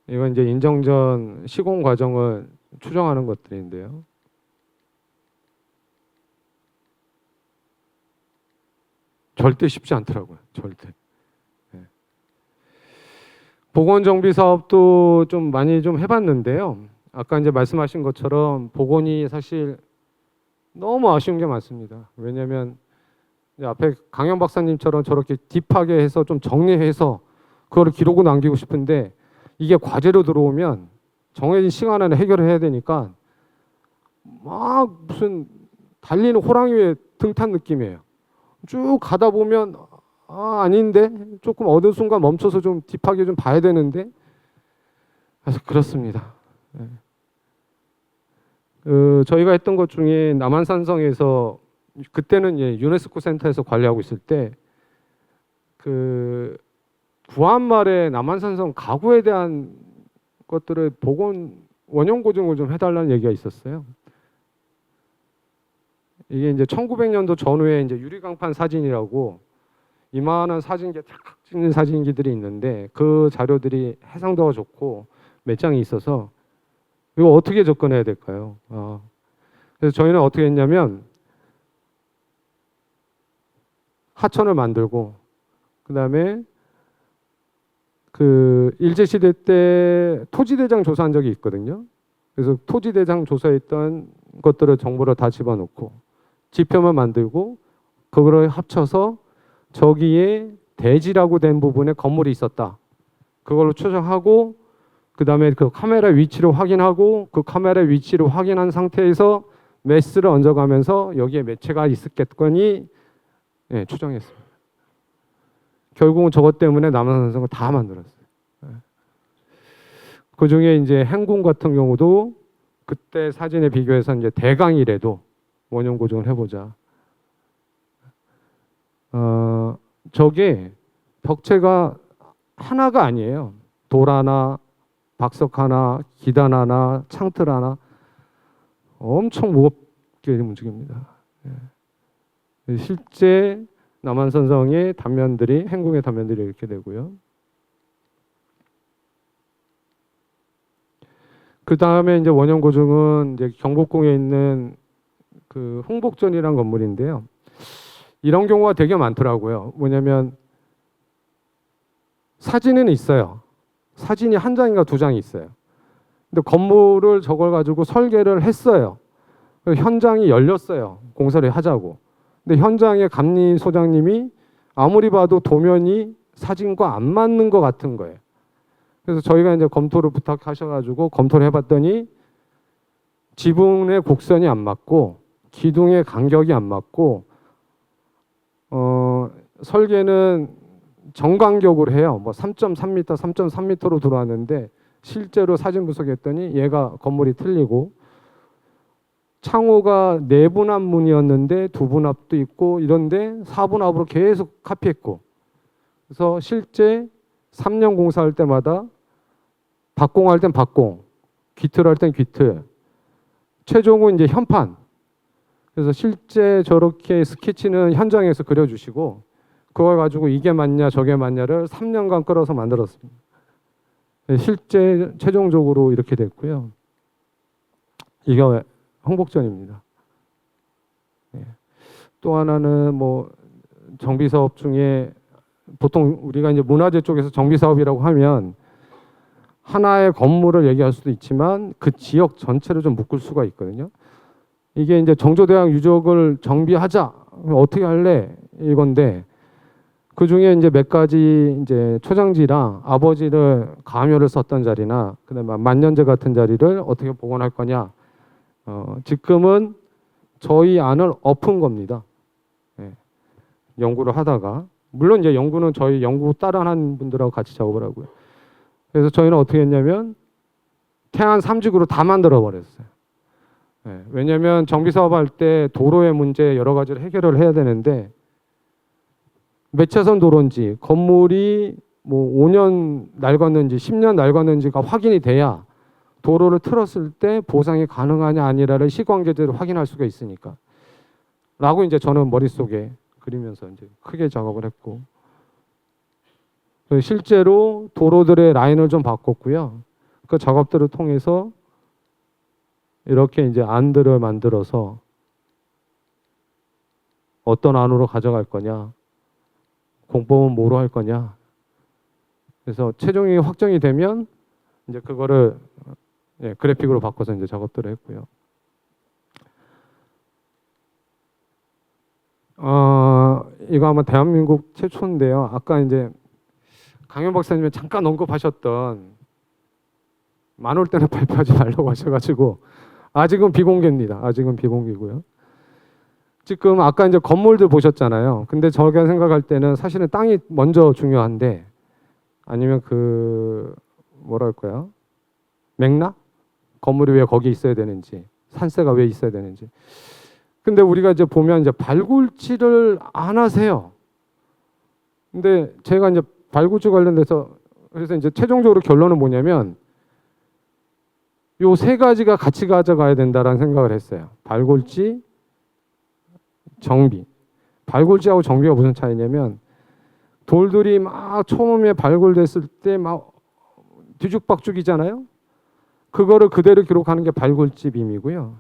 Speaker 1: 이건 이제 인정전 시공 과정을 추정하는 것들인데요. 절대 쉽지 않더라고요. 절대. 네. 보건정비 사업도 좀 많이 좀 해봤는데요. 아까 이제 말씀하신 것처럼 보건이 사실 너무 아쉬운 게 많습니다. 왜냐하면 앞에 강현 박사님처럼 저렇게 딥하게 해서 좀 정리해서 그거를 기록을 남기고 싶은데 이게 과제로 들어오면 정해진 시간 안에 해결을 해야 되니까 막 무슨 달리는 호랑이 위에 등 탄 느낌이에요. 쭉 가다 보면 아닌데 조금 어느 순간 멈춰서 좀 딥하게 좀 봐야 되는데 그래서 그렇습니다. 네. 저희가 했던 것 중에 남한산성에서 그때는 예, 유네스코 센터에서 관리하고 있을 때 그 구한말에 남한산성 가구에 대한 것들을 복원 원형 고증을 좀 해달라는 얘기가 있었어요. 이게 이제 1900년도 전후에 이제 유리강판 사진이라고 이만한 사진기 탁 찍는 사진기들이 있는데 그 자료들이 해상도가 좋고 몇 장이 있어서 이거 어떻게 접근해야 될까요? 그래서 저희는 어떻게 했냐면 하천을 만들고 그다음에 그 일제시대 때 토지대장 조사한 적이 있거든요. 그래서 토지대장 조사했던 것들을 정보를 다 집어넣고 지표만 만들고 그거를 합쳐서 저기에 대지라고 된 부분에 건물이 있었다. 그걸로 추정하고 그다음에 그 카메라 위치를 확인하고 그 카메라 위치를 확인한 상태에서 메스를 얹어가면서 여기에 매체가 있었겠거니 예, 추정했습니다. 결국은 저것 때문에 남한산성을 다 만들었어요. 그 중에 이제 행궁 같은 경우도 그때 사진에 비교해서 이제 대강이라도 원형 고증을 해보자. 저게 벽체가 하나가 아니에요. 돌 하나, 박석 하나, 기단 하나, 창틀 하나 엄청 무겁게 움직입니다. 실제 남한산성의 단면들이 행궁의 단면들이 이렇게 되고요. 그 다음에 이제 원형 고증은 이제 경복궁에 있는 그 흥복전이란 건물인데요. 이런 경우가 되게 많더라고요. 뭐냐면 사진은 있어요. 사진이 한 장인가 두 장이 있어요. 근데 건물을 저걸 가지고 설계를 했어요. 현장이 열렸어요. 공사를 하자고. 근데 현장의 감리소장님이 아무리 봐도 도면이 사진과 안 맞는 것 같은 거예요. 그래서 저희가 이제 검토를 부탁하셔가지고 검토를 해봤더니 지붕의 곡선이 안 맞고 기둥의 간격이 안 맞고 설계는 정간격으로 해요. 뭐 3.3m, 3.3m로 들어왔는데 실제로 사진 분석했더니 얘가 건물이 틀리고 창호가 네분합 문이었는데 두분합도 있고 이런데 사분합으로 계속 카피했고 그래서 실제 3년 공사할 때마다 박공할 땐 박공, 귀틀 할 땐 귀틀, 최종은 이제 현판. 그래서 실제 저렇게 스케치는 현장에서 그려주시고 그걸 가지고 이게 맞냐 저게 맞냐를 3년간 끌어서 만들었습니다. 실제 최종적으로 이렇게 됐고요. 이게 흥복전입니다. 또 하나는 뭐 정비 사업 중에 보통 우리가 이제 문화재 쪽에서 정비 사업이라고 하면 하나의 건물을 얘기할 수도 있지만 그 지역 전체를 좀 묶을 수가 있거든요. 이게 이제 정조대왕 유적을 정비하자 어떻게 할래 이건데 그 중에 이제 몇 가지 이제 초장지랑 아버지를 가묘를 썼던 자리나 그다음에 만년제 같은 자리를 어떻게 복원할 거냐. 지금은 저희 안을 엎은 겁니다. 연구를 하다가 물론 이제 연구는 저희 연구 따라한 분들하고 같이 작업을 하고요. 그래서 저희는 어떻게 했냐면 태안 3직으로 다 만들어 버렸어요. 왜냐하면 정비 사업할 때 도로의 문제 여러 가지를 해결을 해야 되는데 몇 차선 도로인지 건물이 뭐 5년 낡았는지 10년 낡았는지가 확인이 돼야 도로를 틀었을 때 보상이 가능하냐 아니라를 시공계제로 확인할 수가 있으니까 라고 이제 저는 머릿속에 그리면서 이제 크게 작업을 했고 실제로 도로들의 라인을 좀 바꿨고요. 그 작업들을 통해서 이렇게 이제 안들을 만들어서 어떤 안으로 가져갈 거냐, 공법은 뭐로 할 거냐. 그래서 최종이 확정이 되면 이제 그거를 그래픽으로 바꿔서 이제 작업들을 했고요. 이거 아마 대한민국 최초인데요. 아까 이제 강현 박사님이 잠깐 언급하셨던 많을 때는 발표하지 말라고 하셔가지고 아직은 비공개입니다. 아직은 비공개고요. 지금 아까 이제 건물들 보셨잖아요. 근데 제가 생각할 때는 사실은 땅이 먼저 중요한데 아니면 그 뭐랄까요? 맥락? 건물이 왜 거기 있어야 되는지, 산세가 왜 있어야 되는지. 근데 우리가 이제 보면 이제 발굴지를 안 하세요. 근데 제가 이제 발굴지 관련돼서 그래서 이제 최종적으로 결론은 뭐냐면 요 세 가지가 같이 가져가야 된다라는 생각을 했어요. 발굴지, 정비. 발굴지하고 정비가 무슨 차이냐면 돌들이 막 처음에 발굴됐을 때 막 뒤죽박죽이잖아요. 그거를 그대로 기록하는 게 발굴지 빔이고요.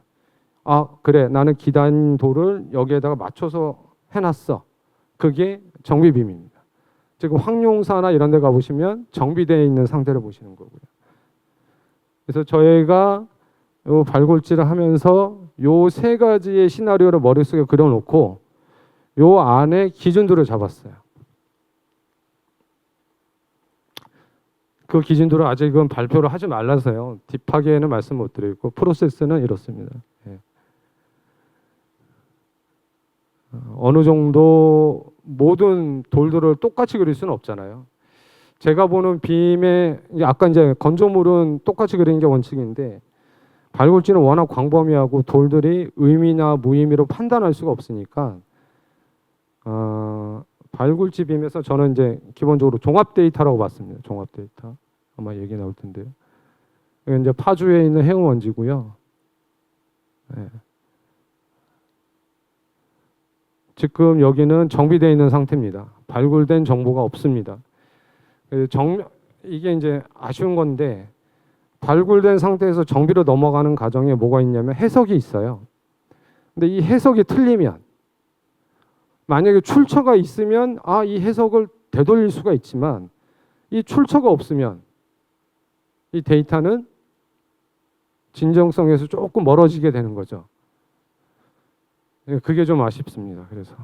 Speaker 1: 아 그래 나는 기단 돌을 여기에다가 맞춰서 해놨어. 그게 정비 빔입니다. 지금 황룡사나 이런 데 가보시면 정비되어 있는 상태를 보시는 거고요. 그래서 저희가 요 발굴지를 하면서 요 세 가지의 시나리오를 머릿속에 그려놓고 요 안에 기준들을 잡았어요. 그 기준들을 아직은 발표를 하지 말라서요. 딥하게는 말씀 못 드리고 프로세스는 이렇습니다. 어느 정도 모든 돌들을 똑같이 그릴 수는 없잖아요. 제가 보는 빔에 아까 이제 건조물은 똑같이 그리는 게 원칙인데 발굴지는 워낙 광범위하고 돌들이 의미나 무의미로 판단할 수가 없으니까 발굴지 빔에서 저는 이제 기본적으로 종합 데이터라고 봤습니다. 종합 데이터 아마 얘기 나올 텐데요. 이게 이제 파주에 있는 해운원지고요. 지금 여기는 정비되어 있는 상태입니다. 발굴된 정보가 없습니다. 이게 이제 아쉬운 건데 발굴된 상태에서 정비로 넘어가는 과정에 뭐가 있냐면 해석이 있어요. 근데 이 해석이 틀리면, 만약에 출처가 있으면 이 해석을 되돌릴 수가 있지만 이 출처가 없으면 이 데이터는 진정성에서 조금 멀어지게 되는 거죠. 그게 좀 아쉽습니다. 그래서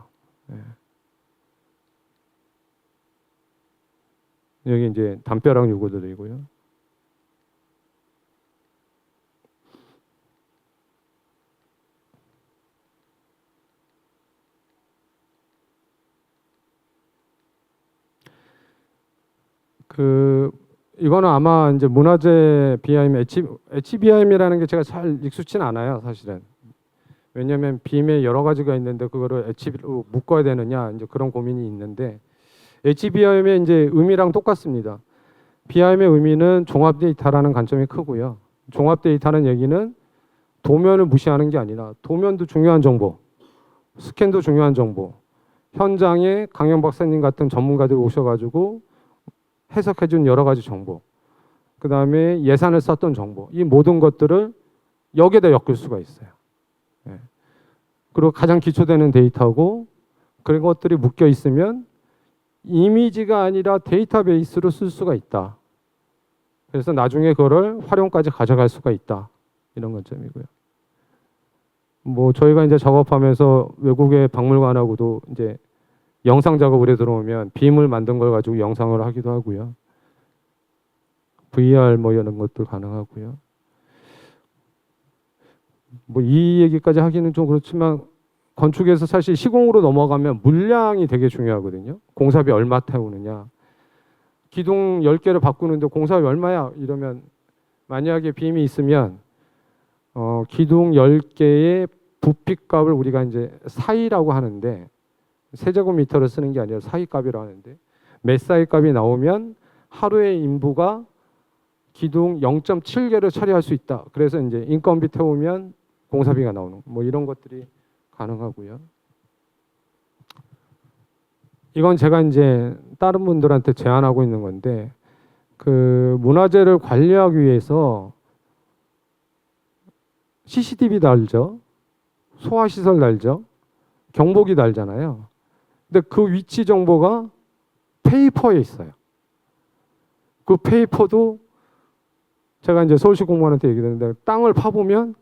Speaker 1: 여기 이제 담벼락 요구들이고요. 이거는 아마 이제 문화재 BIM, HBIM이라는 게 제가 잘 익숙치는 않아요, 사실은. 왜냐하면 BIM에 여러 가지가 있는데 그거를 HB로 묶어야 되느냐 이제 그런 고민이 있는데, HBIM의 이제 의미랑 똑같습니다. BIM의 의미는 종합 데이터라는 관점이 크고요. 종합 데이터는 얘기는 도면을 무시하는 게 아니라 도면도 중요한 정보, 스캔도 중요한 정보, 현장에 강영 박사님 같은 전문가들이 오셔가지고 해석해준 여러 가지 정보, 그 다음에 예산을 썼던 정보, 이 모든 것들을 여기에다 엮을 수가 있어요. 그리고 가장 기초되는 데이터고, 그런 것들이 묶여 있으면 이미지가 아니라 데이터베이스로 쓸 수가 있다. 그래서 나중에 그거를 활용까지 가져갈 수가 있다. 이런 관점이고요. 뭐 저희가 이제 작업하면서 외국의 박물관하고도 이제 영상 작업을 해 들어오면 빔을 만든 걸 가지고 영상을 하기도 하고요. VR 뭐 이런 것도 가능하고요. 뭐 이 얘기까지 하기는 좀 그렇지만 건축에서 사실 시공으로 넘어가면 물량이 되게 중요하거든요. 공사비 얼마 태우느냐. 기둥 10개를 바꾸는데 공사비 얼마야? 이러면 만약에 빔이 있으면 기둥 10개의 부피값을 우리가 이제 사이라고 하는데, 세제곱미터를 쓰는 게 아니라 사이값이라고 하는데, 몇 사이값이 나오면 하루의 인부가 기둥 0.7개를 처리할 수 있다. 그래서 이제 인건비 태우면 공사비가 나오는, 뭐 이런 것들이 가능하고요. 이건 제가 이제 다른 분들한테 제안하고 있는 건데, 그 문화재를 관리하기 위해서 CCTV 달죠, 소화시설 달죠, 경보기 달잖아요. 근데 그 위치 정보가 페이퍼에 있어요. 그 페이퍼도 제가 이제 서울시 공무원한테 얘기했는데, 땅을 파보면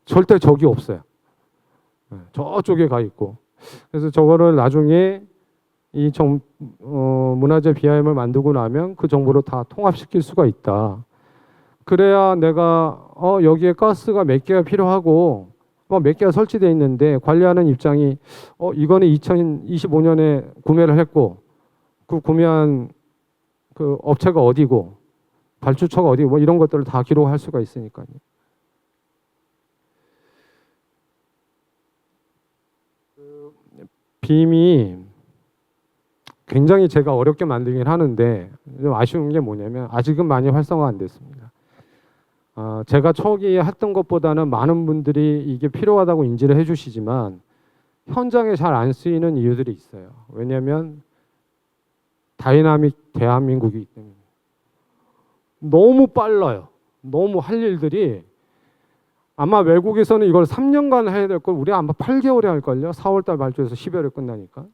Speaker 1: 절대 적이 없어요. 저쪽에 가 있고. 그래서 저거를 나중에 이 문화재 BIM을 만들고 나면 그 정보를 다 통합시킬 수가 있다. 그래야 내가 여기에 가스가 몇 개가 필요하고 몇 개가 설치되어 있는데, 관리하는 입장이 이거는 2025년에 구매를 했고 그 구매한 그 업체가 어디고 발주처가 어디고 뭐 이런 것들을 다 기록할 수가 있으니까요. 빔이 굉장히 제가 어렵게 만들긴 하는데 좀 아쉬운 게 뭐냐면 아직은 많이 활성화 안 됐습니다. 제가 초기에 했던 것보다는 많은 분들이 이게 필요하다고 인지를 해주시지만 현장에 잘 안 쓰이는 이유들이 있어요. 왜냐하면 다이나믹 대한민국이기 때문에 너무 빨라요. 너무 할 일들이, 아마 외국에서는 이걸 3년간 해야 될 걸 우리 아마 8개월에 할걸요. 4월달 발주해서 12월에 끝나니까.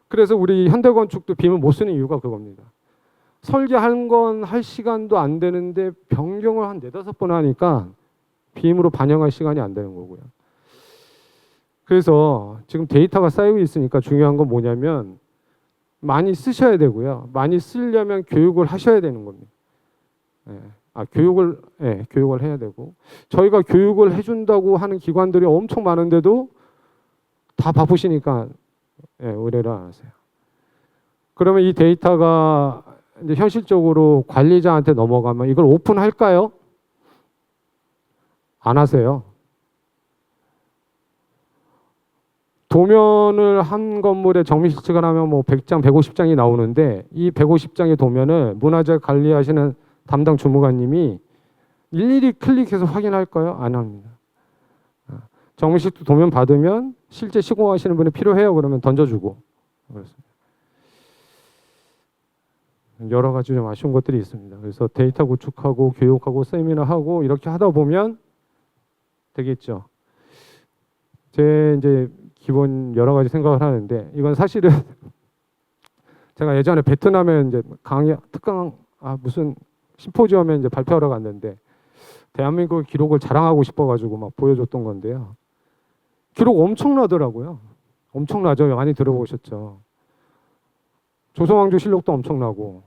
Speaker 1: 그래서 우리 현대건축도 빔을 못 쓰는 이유가 그겁니다. 설계한 건 할 시간도 안 되는데 변경을 한 4-5번 하니까 빔으로 반영할 시간이 안 되는 거고요. 그래서 지금 데이터가 쌓이고 있으니까 중요한 건 뭐냐면 많이 쓰셔야 되고요. 많이 쓰려면 교육을 하셔야 되는 겁니다. 교육을 해야 되고, 저희가 교육을 해준다고 하는 기관들이 엄청 많은데도 다 바쁘시니까 의뢰를 안 하세요. 그러면 이 데이터가 이제 현실적으로 관리자한테 넘어가면 이걸 오픈할까요? 안 하세요. 도면을 한 건물에 정밀실측을 하면 뭐 100장, 150장이 나오는데 이 150장의 도면을 문화재 관리하시는 담당 주무관님이 일일이 클릭해서 확인할까요? 안 합니다. 정밀실측 도면 받으면 실제 시공하시는 분이 필요해요. 그러면 던져주고. 그렇습니다. 여러 가지 좀 아쉬운 것들이 있습니다. 그래서 데이터 구축하고 교육하고 세미나하고 이렇게 하다 보면 되겠죠. 제 이제 기본 여러 가지 생각을 하는데 이건 사실은 제가 예전에 베트남에 이제 강의 특강 무슨 심포지엄에 이제 발표하러 갔는데 대한민국 기록을 자랑하고 싶어가지고 막 보여줬던 건데요. 기록 엄청나더라고요. 엄청나죠. 많이 들어보셨죠. 조선왕조실록도 엄청나고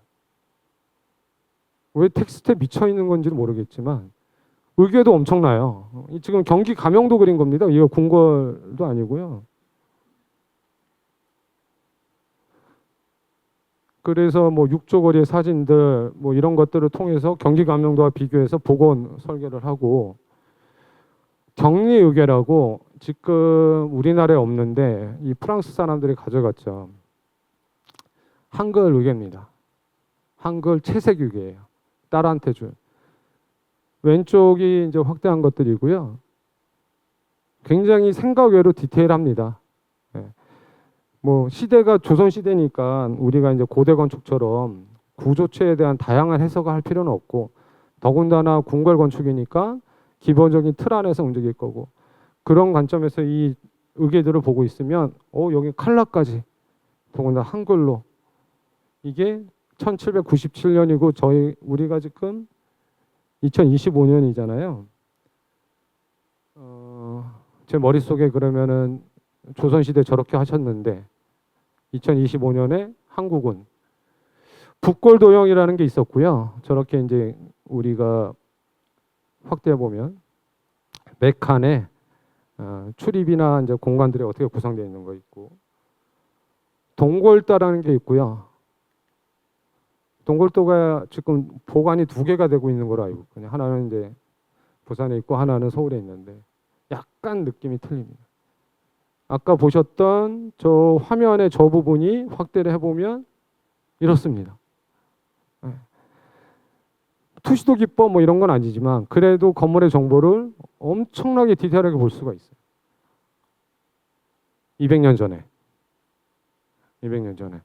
Speaker 1: 왜 텍스트에 미쳐 있는 건지는 모르겠지만 의궤도 엄청나요. 지금 경기 가명도 그린 겁니다. 이거 궁궐도 아니고요. 그래서 뭐 육조거리의 사진들 뭐 이런 것들을 통해서 경기 감명도와 비교해서 복원 설계를 하고 격리의궤라고 지금 우리나라에 없는데 이 프랑스 사람들이 가져갔죠. 한글 의궤입니다. 한글 채색 의궤예요. 딸한테 준. 왼쪽이 이제 확대한 것들이고요. 굉장히 생각 외로 디테일합니다. 뭐 시대가 조선 시대니까 우리가 이제 고대 건축처럼 구조체에 대한 다양한 해석을 할 필요는 없고 더군다나 궁궐 건축이니까 기본적인 틀 안에서 움직일 거고 그런 관점에서 이 의궤들을 보고 있으면 여기 칼라까지 더군다나 한글로 이게 1797년이고 우리가 지금 2025년이잖아요. 제 머릿속에 그러면은 조선시대 저렇게 하셨는데 2025년에 한국은 북골도형이라는 게 있었고요. 저렇게 이제 우리가 확대해 보면 몇 칸에 출입이나 이제 공간들이 어떻게 구성되어 있는 거 있고 동골다라는 게 있고요. 동골도가 지금 보관이 2개가 되고 있는 걸로 알고 있거든요. 하나는 이제 부산에 있고 하나는 서울에 있는데 약간 느낌이 틀립니다. 아까 보셨던 저 화면의 저 부분이 확대를 해보면 이렇습니다. 투시도 기법 뭐 이런 건 아니지만 그래도 건물의 정보를 엄청나게 디테일하게 볼 수가 있어요. 200년 전에. 200년 전에.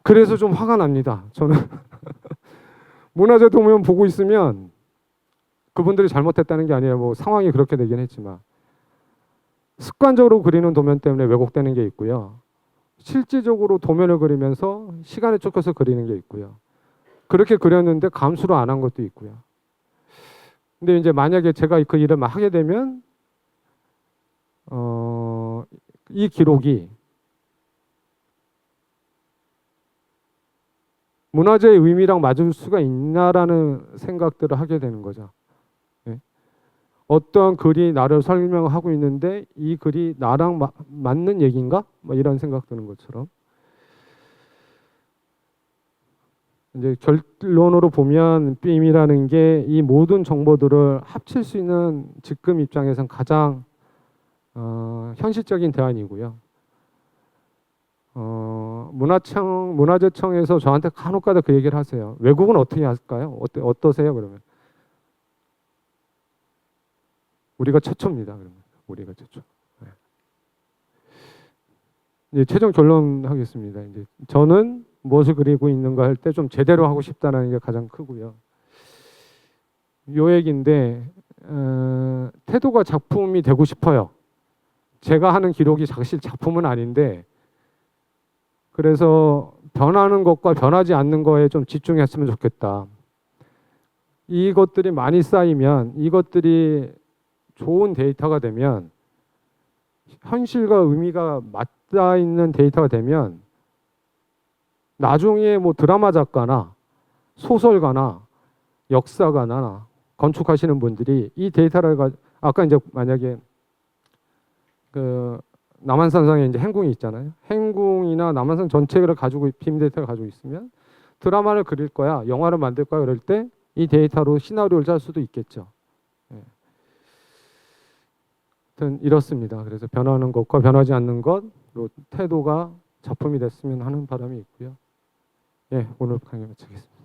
Speaker 1: 그래서 좀 화가 납니다. 저는 문화재 도면 보고 있으면 그분들이 잘못했다는 게 아니라 뭐 상황이 그렇게 되긴 했지만 습관적으로 그리는 도면 때문에 왜곡되는 게 있고요. 실질적으로 도면을 그리면서 시간에 쫓겨서 그리는 게 있고요. 그렇게 그렸는데 감수를 안 한 것도 있고요. 근데 이제 만약에 제가 그 일을 막 하게 되면 이 기록이 문화재의 의미랑 맞을 수가 있나라는 생각들을 하게 되는 거죠. 네. 어떤 글이 나를 설명하고 있는데 이 글이 나랑 맞는 얘기인가? 뭐 이런 생각 드는 것처럼. 이제 결론으로 보면 빔이라는 게 이 모든 정보들을 합칠 수 있는 지금 입장에선 가장 현실적인 대안이고요. 문화재청에서 저한테 간혹가다 그 얘기를 하세요. 외국은 어떻게 할까요? 어떠세요? 그러면 우리가 최초입니다. 그러면 우리가 최초. 네. 이제 최종 결론하겠습니다. 이제 저는 무엇을 그리고 있는가 할 때 좀 제대로 하고 싶다는 게 가장 크고요. 요 얘기인데 태도가 작품이 되고 싶어요. 제가 하는 기록이 사실 작품은 아닌데 그래서 변하는 것과 변하지 않는 거에 좀 집중했으면 좋겠다. 이것들이 많이 쌓이면 이것들이 좋은 데이터가 되면 현실과 의미가 맞닿아 있는 데이터가 되면 나중에 뭐 드라마 작가나 소설가나 역사가나 건축하시는 분들이 이 데이터를 아까 이제 만약에 그 남한산성에 이제 행궁이 있잖아요. 행궁이나 남한산 전체를 가지고 빔 데이터를 가지고 있으면 드라마를 그릴 거야, 영화를 만들 거야 그럴 때 이 데이터로 시나리오를 짤 수도 있겠죠. 예. 하여튼 이렇습니다. 그래서 변하는 것과 변하지 않는 것로 태도가 작품이 됐으면 하는 바람이 있고요. 예, 오늘 강의 마치겠습니다.